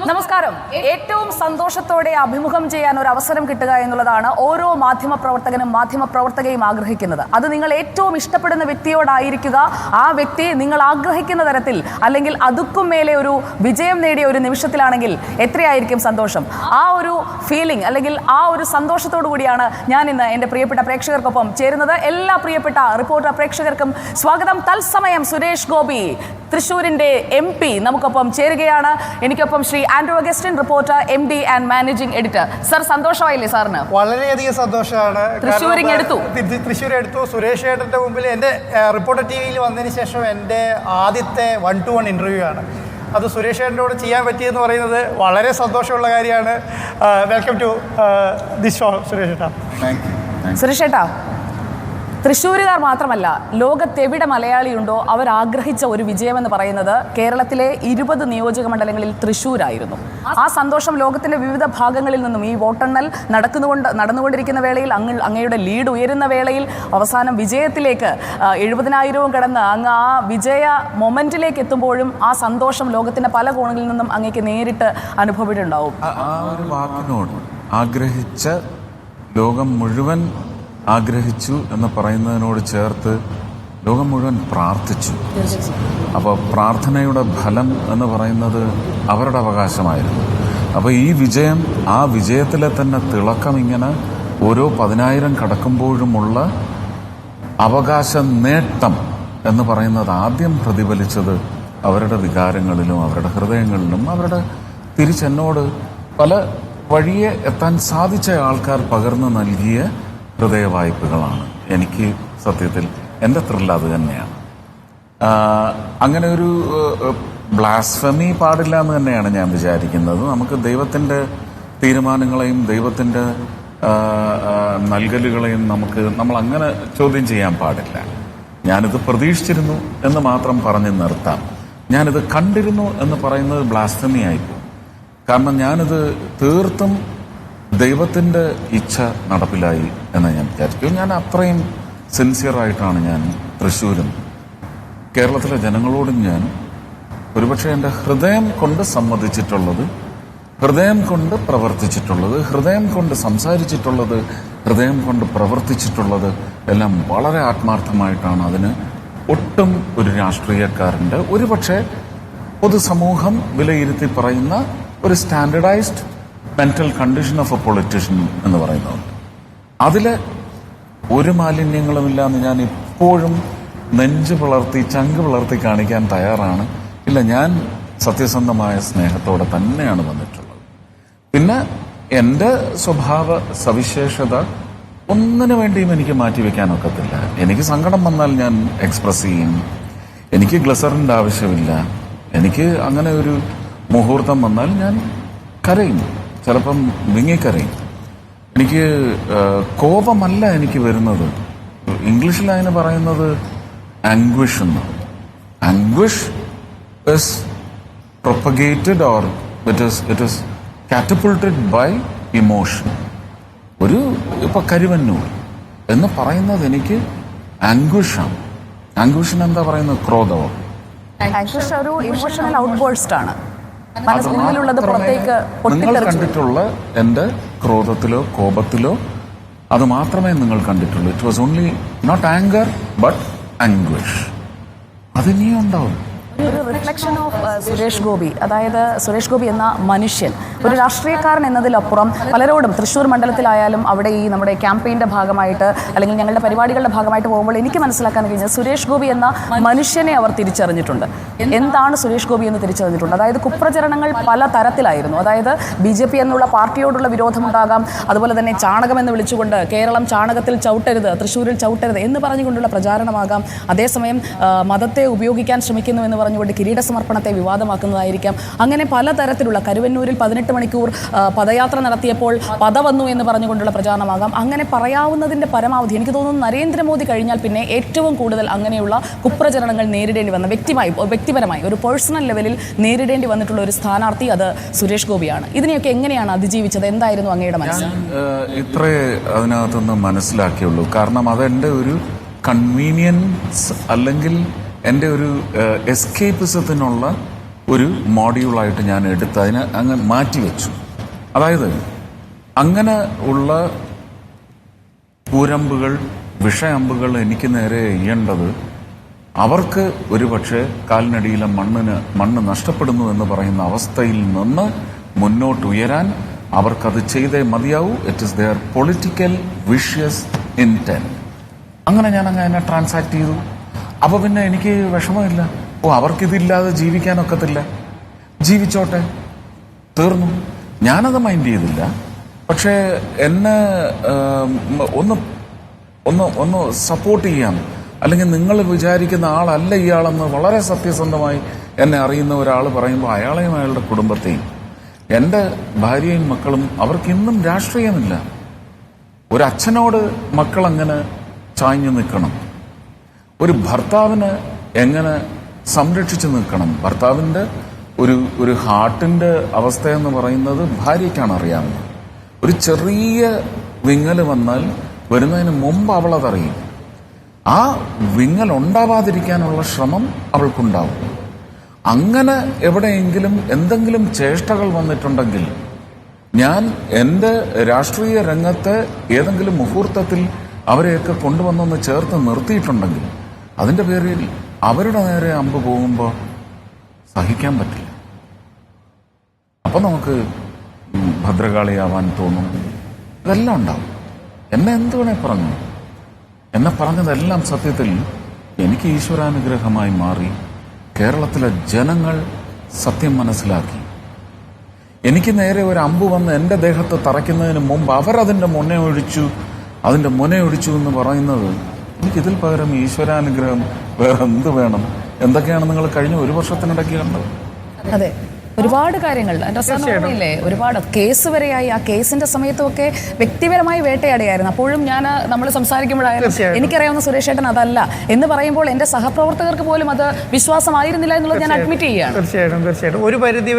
നമസ്കാരം. ഏറ്റവും സന്തോഷത്തോടെ അഭിമുഖം ചെയ്യാൻ ഒരു അവസരം കിട്ടുക എന്നുള്ളതാണ് ഓരോ മാധ്യമപ്രവർത്തകനും മാധ്യമപ്രവർത്തകയും ആഗ്രഹിക്കുന്നത്. അത് നിങ്ങൾ ഏറ്റവും ഇഷ്ടപ്പെടുന്ന വ്യക്തിയോടായിരിക്കുക. ആ വ്യക്തി നിങ്ങൾ ആഗ്രഹിക്കുന്ന തരത്തിൽ അല്ലെങ്കിൽ അതുക്കും മേലെ ഒരു വിജയം നേടിയ ഒരു നിമിഷത്തിലാണെങ്കിൽ എത്രയായിരിക്കും സന്തോഷം. ആ ഒരു ഫീലിംഗ് അല്ലെങ്കിൽ ആ ഒരു സന്തോഷത്തോടു കൂടിയാണ് ഞാൻ ഇന്ന് എൻ്റെ പ്രിയപ്പെട്ട പ്രേക്ഷകർക്കൊപ്പം ചേരുന്നത്. എല്ലാ പ്രിയപ്പെട്ട റിപ്പോർട്ടർ പ്രേക്ഷകർക്കും സ്വാഗതം. തത്സമയം സുരേഷ് ഗോപി തൃശ്ശൂരിൻ്റെ MP നമുക്കൊപ്പം ചേരുകയാണ്. എനിക്കൊപ്പം Shri Andrew Augustine, reporter, MD and managing editor. Sir, സന്തോഷമായില്ലേ സാറിന്? വളരെയധികം സന്തോഷമാണ്. തൃശ്ശൂർ എടുത്തു. സുരേഷ് ഏട്ടൻ്റെ മുമ്പിൽ എൻ്റെ റിപ്പോർട്ടർ TV-യിൽ വന്നതിന് ശേഷം എൻ്റെ ആദ്യത്തെ 1-to-1 ഇൻ്റർവ്യൂ ആണ്. അത് സുരേഷ് ഏട്ടനോട് ചെയ്യാൻ പറ്റിയെന്ന് പറയുന്നത് വളരെ സന്തോഷമുള്ള കാര്യമാണ്. Welcome to this show Suresh ഏട്ടാ. സുരേഷ് ഏട്ടാ, തൃശ്ശൂരുകാർ മാത്രമല്ല, ലോകത്തെവിടെ മലയാളിയുണ്ടോ അവർ ആഗ്രഹിച്ച ഒരു വിജയമെന്ന് പറയുന്നത് കേരളത്തിലെ 20 നിയോജക മണ്ഡലങ്ങളിൽ തൃശ്ശൂരായിരുന്നു. ആ സന്തോഷം ലോകത്തിൻ്റെ വിവിധ ഭാഗങ്ങളിൽ നിന്നും ഈ വോട്ടെണ്ണൽ നടന്നുകൊണ്ടിരിക്കുന്ന വേളയിൽ, അങ്ങയുടെ ലീഡ് ഉയരുന്ന വേളയിൽ, അവസാനം വിജയത്തിലേക്ക് 70,000 കടന്ന് അങ്ങ് ആ വിജയ മൊമെന്റിലേക്ക് എത്തുമ്പോഴും ആ സന്തോഷം ലോകത്തിൻ്റെ പല കോണുകളിൽ നിന്നും അങ്ങേക്ക് നേരിട്ട് അനുഭവപ്പെട്ടുണ്ടാവും. ആ ഒരു വാക്കിനോട് ആഗ്രഹിച്ച ലോകം മുഴുവൻ ആഗ്രഹിച്ചു എന്ന് പറയുന്നതിനോട് ചേർത്ത് ലോകം മുഴുവൻ പ്രാർത്ഥിച്ചു. അപ്പോൾ പ്രാർത്ഥനയുടെ ഫലം എന്ന് പറയുന്നത് അവരുടെ അവകാശമായിരുന്നു. അപ്പോൾ ഈ വിജയം, ആ വിജയത്തിലെ തന്നെ തിളക്കം, ഇങ്ങനെ ഓരോ 10,000 കടക്കുമ്പോഴുമുള്ള അവകാശ നേട്ടം എന്ന് പറയുന്നത് ആദ്യം പ്രതിഫലിച്ചത് അവരുടെ വികാരങ്ങളിലും അവരുടെ ഹൃദയങ്ങളിലും അവരുടെ തിരിച്ചെന്നോട് പല വഴിയെ എത്താൻ സാധിച്ച ആൾക്കാർ പകർന്നു നൽകിയ ഹൃദയവായ്പകളാണ്. എനിക്ക് സത്യത്തിൽ എൻ്റെ ത്രില്ല് അത് തന്നെയാണ്. അങ്ങനെ ഒരു ബ്ലാസ്ഫമി പാടില്ല എന്ന് തന്നെയാണ് ഞാൻ വിചാരിക്കുന്നത്. നമുക്ക് ദൈവത്തിൻ്റെ തീരുമാനങ്ങളെയും ദൈവത്തിൻ്റെ നൽകലുകളെയും നമ്മൾ അങ്ങനെ ചോദ്യം ചെയ്യാൻ പാടില്ല. ഞാനിത് പ്രതീക്ഷിച്ചിരുന്നു എന്ന് മാത്രം പറഞ്ഞ് നിർത്താം. ഞാനിത് കണ്ടിരുന്നു എന്ന് പറയുന്നത് ബ്ലാസ്ഫമി ആയിപ്പോകും. കാരണം ഞാനിത് തീർത്തും ദൈവത്തിൻ്റെ ഇച്ഛ നടപ്പിലായി എന്ന് ഞാൻ വിചാരിക്കും. ഞാൻ അത്രയും സിൻസിയറായിട്ടാണ് ഞാൻ തൃശ്ശൂരും കേരളത്തിലെ ജനങ്ങളോടും ഞാൻ ഒരുപക്ഷെ എൻ്റെ ഹൃദയം കൊണ്ട് സമ്മതിച്ചിട്ടുള്ളത്, ഹൃദയം കൊണ്ട് പ്രവർത്തിച്ചിട്ടുള്ളത്, ഹൃദയം കൊണ്ട് സംസാരിച്ചിട്ടുള്ളത്, ഹൃദയം കൊണ്ട് പ്രവർത്തിച്ചിട്ടുള്ളത് എല്ലാം വളരെ ആത്മാർത്ഥമായിട്ടാണ്. അതിന് ഒട്ടും ഒരു രാഷ്ട്രീയക്കാരൻ്റെ, ഒരുപക്ഷെ പൊതുസമൂഹം വിലയിരുത്തി പറയുന്ന ഒരു standardised mental condition of a politician എന്ന് പറയുന്നുണ്ട്. അതിൽ ഒരു മാലിന്യങ്ങളുമില്ലാന്ന് ഞാൻ ഇപ്പോഴും നെഞ്ച് പിളർത്തി, ചങ്ക് പിളർത്തി കാണിക്കാൻ തയ്യാറാണ്. ഇല്ല, ഞാൻ സത്യസന്ധമായ സ്നേഹത്തോടെ തന്നെയാണ് വന്നിട്ടുള്ളത്. പിന്നെ എൻ്റെ സ്വഭാവ സവിശേഷത ഒന്നിനു വേണ്ടിയും എനിക്ക് മാറ്റിവെക്കാനൊക്കത്തില്ല. എനിക്ക് സങ്കടം വന്നാൽ ഞാൻ എക്സ്പ്രസ് ചെയ്യും. എനിക്ക് ഗ്ലിസറിൻ്റെ ആവശ്യമില്ല. എനിക്ക് അങ്ങനെ ഒരു മുഹൂർത്തം വന്നാൽ ഞാൻ കരയും, ചിലപ്പം വിങ്ങിക്കരയും. എനിക്ക് കോപമല്ല എനിക്ക് വരുന്നത്. ഇംഗ്ലീഷിൽ അതിന് പറയുന്നത് ആംഗ്വിഷ് എന്ന്. Anguish is propagated or it is catapulted by emotion. ഇപ്പൊ കരുവന്നൂർ എന്ന് പറയുന്നത് എനിക്ക് ആംഗ്വിഷാണ്. ആംഗ്വിഷിന് എന്താ പറയുന്നത്? ക്രോധമോ? ആംഗ്വിഷ് ഒരു ഇമോഷണൽ ഔട്ട്ബേഴ്സ്റ്റ് ആണ്. നിങ്ങൾ കണ്ടിട്ടുള്ള എൻ്റെ ക്രോധത്തിലോ കോപത്തിലോ അത് മാത്രമേ നിങ്ങൾ കണ്ടിട്ടുള്ളൂ. It was only not anchor but anguish. അതിനിയും ഉണ്ടാവും. ഒരു റിഫ്ലക്ഷൻ ഓഫ് സുരേഷ് ഗോപി. അതായത് സുരേഷ് ഗോപി എന്ന മനുഷ്യൻ ഒരു രാഷ്ട്രീയക്കാരൻ എന്നതിലപ്പുറം പലരോടും തൃശ്ശൂർ മണ്ഡലത്തിലായാലും അവിടെ ഈ നമ്മുടെ ക്യാമ്പയിൻ്റെ ഭാഗമായിട്ട് അല്ലെങ്കിൽ ഞങ്ങളുടെ പരിപാടികളുടെ ഭാഗമായിട്ട് പോകുമ്പോൾ എനിക്ക് മനസ്സിലാക്കാൻ കഴിഞ്ഞത് സുരേഷ് ഗോപി എന്ന മനുഷ്യനെ അവർ തിരിച്ചറിഞ്ഞിട്ടുണ്ട്. എന്താണ് സുരേഷ് ഗോപി എന്ന് തിരിച്ചറിഞ്ഞിട്ടുണ്ട്. അതായത് കുപ്രചരണങ്ങൾ പല തരത്തിലായിരുന്നു. അതായത് BJP എന്നുള്ള പാർട്ടിയോടുള്ള വിരോധമുണ്ടാകാം, അതുപോലെ തന്നെ ചാണകം എന്ന് വിളിച്ചുകൊണ്ട് കേരളം ചാണകത്തിൽ ചവിട്ടരുത്, തൃശ്ശൂരിൽ ചവിട്ടരുത് എന്ന് പറഞ്ഞുകൊണ്ടുള്ള പ്രചാരണമാകാം. അതേസമയം മതത്തെ ഉപയോഗിക്കാൻ ശ്രമിക്കുന്നു എന്ന് പറഞ്ഞുകൊണ്ട് കിരീട സമർപ്പണത്തെ വിവാദമാക്കുന്നതായിരിക്കാം. അങ്ങനെ പലതരത്തിലുള്ള കരുവന്നൂരിൽ 18 മണിക്കൂർ പദയാത്ര നടത്തിയപ്പോൾ പദ വന്നു എന്ന് പറഞ്ഞുകൊണ്ടുള്ള പ്രചാരണമാകാം. അങ്ങനെ പറയാവുന്നതിൻ്റെ പരമാവധി എനിക്ക് തോന്നുന്നു നരേന്ദ്രമോദി കഴിഞ്ഞാൽ പിന്നെ ഏറ്റവും കൂടുതൽ അങ്ങനെയുള്ള കുപ്രചരണങ്ങൾ നേരിടേണ്ടി വന്ന വ്യക്തിപരമായി ഒരു പേഴ്സണൽ ലെവലിൽ നേരിടേണ്ടി വന്നിട്ടുള്ള ഒരു സ്ഥാനാർത്ഥി അത് സുരേഷ് ഗോപിയാണ്. ഇതിനെയൊക്കെ എങ്ങനെയാണ് അതിജീവിച്ചത്? എന്തായിരുന്നു അങ്ങയുടെ മനസ്സിൽ? ഇത്രേ അതിനകത്തുനിന്ന് മനസ്സിലാക്കിയുള്ളൂ. കാരണം അതെൻ്റെ ഒരു കൺവീനിയൻസ് അല്ലെങ്കിൽ എൻ്റെ ഒരു എസ്കേപ്പിസത്തിനുള്ള ഒരു മോഡ്യൂളായിട്ട് ഞാൻ എടുത്ത് അതിനെ അങ്ങ് മാറ്റിവെച്ചു. അതായത് അങ്ങനെ ഉള്ള കൂരമ്പുകൾ, വിഷയമ്പുകൾ എനിക്ക് നേരെ എയ്യേണ്ടത് അവർക്ക് ഒരുപക്ഷെ കാലിനടിയിലെ മണ്ണ് നഷ്ടപ്പെടുന്നു എന്ന് പറയുന്ന അവസ്ഥയിൽ നിന്ന് മുന്നോട്ടുയരാൻ അവർക്കത് ചെയ്തേ മതിയാവൂ. It is their political vicious intent. അങ്ങനെ ഞാൻ അങ്ങനെ ട്രാൻസാക്ട് ചെയ്തു. അപ്പോൾ പിന്നെ എനിക്ക് വിഷമമില്ല. അവർക്കിതില്ലാതെ ജീവിക്കാനൊക്കത്തില്ല, ജീവിച്ചോട്ടെ, തീർന്നു. ഞാനത് മൈൻഡ് ചെയ്തില്ല. പക്ഷേ എന്നെ ഒന്ന് സപ്പോർട്ട് ചെയ്യാം, അല്ലെങ്കിൽ നിങ്ങൾ വിചാരിക്കുന്ന ആളല്ല ഇയാളെന്ന് വളരെ സത്യസന്ധമായി എന്നെ അറിയുന്ന ഒരാൾ പറയുമ്പോൾ അയാളെയും അയാളുടെ കുടുംബത്തെയും, എൻ്റെ ഭാര്യയും മക്കളും, അവർക്കിന്നും രാഷ്ട്രീയമില്ല. ഒരച്ഛനോട് മക്കളെങ്ങനെ ചായ്ഞ്ഞു നിൽക്കണം, ഒരു ഭർത്താവിന് എങ്ങനെ സംരക്ഷിച്ചു നിൽക്കണം, ഭർത്താവിൻ്റെ ഒരു ഹാർട്ടിൻ്റെ അവസ്ഥയെന്ന് പറയുന്നത് ഭാര്യയ്ക്കാണ് അറിയാവുന്നത്. ഒരു ചെറിയ വിങ്ങൽ വന്നാൽ വരുന്നതിന് മുമ്പ് അവളതറിയും. ആ വിങ്ങൽ ഉണ്ടാവാതിരിക്കാനുള്ള ശ്രമം അവൾക്കുണ്ടാവും. അങ്ങനെ എവിടെയെങ്കിലും എന്തെങ്കിലും ചേഷ്ടകൾ വന്നിട്ടുണ്ടെങ്കിൽ, ഞാൻ എൻ്റെ രാഷ്ട്രീയ രംഗത്തെ ഏതെങ്കിലും മുഹൂർത്തത്തിൽ അവരെയൊക്കെ കൊണ്ടുവന്നൊന്ന് ചേർത്ത് നിർത്തിയിട്ടുണ്ടെങ്കിൽ, അതിൻ്റെ പേരിൽ അവരുടെ നേരെ അമ്പ് പോകുമ്പോൾ സഹിക്കാൻ പറ്റില്ല. അപ്പം നമുക്ക് ഭദ്രകാളിയാവാൻ തോന്നും. ഇതെല്ലാം ഉണ്ടാവും. എന്നെ എന്തുവേണേ പറഞ്ഞു, എന്നെ പറഞ്ഞതെല്ലാം സത്യത്തിൽ എനിക്ക് ഈശ്വരാനുഗ്രഹമായി മാറി. കേരളത്തിലെ ജനങ്ങൾ സത്യം മനസ്സിലാക്കി. എനിക്ക് നേരെ ഒരു അമ്പ് വന്ന് എൻ്റെ ദേഹത്ത് തറയ്ക്കുന്നതിന് മുമ്പ് അവരതിൻ്റെ മുനയൊഴിച്ചു എന്ന് പറയുന്നത്, എനിക്കിതിൽ പകരം ഈശ്വരാനുഗ്രഹം വേറെ എന്ത് വേണം? എന്തൊക്കെയാണ് നിങ്ങൾ കഴിഞ്ഞ ഒരു വർഷത്തിനിടയ്ക്ക് കണ്ടത്? അതെ, ഒരുപാട് കാര്യങ്ങൾ ഇല്ലേ, ഒരുപാട് കേസ് വരെയായി. ആ കേസിന്റെ സമയത്തുമൊക്കെ വ്യക്തിപരമായി വേട്ടയാടിയായിരുന്നു. അപ്പോഴും നമ്മൾ സംസാരിക്കുമ്പോഴായാലും എനിക്കറിയാവുന്ന സുരേഷ് ഏട്ടൻ അതല്ല എന്ന് പറയുമ്പോൾ എൻ്റെ സഹപ്രവർത്തകർക്ക് പോലും അത് വിശ്വാസമായിരുന്നില്ല എന്നുള്ളത് ഞാൻ അഡ്മിറ്റ് ചെയ്യുകയാണ്. തീർച്ചയായിട്ടും ഒരു പരിധി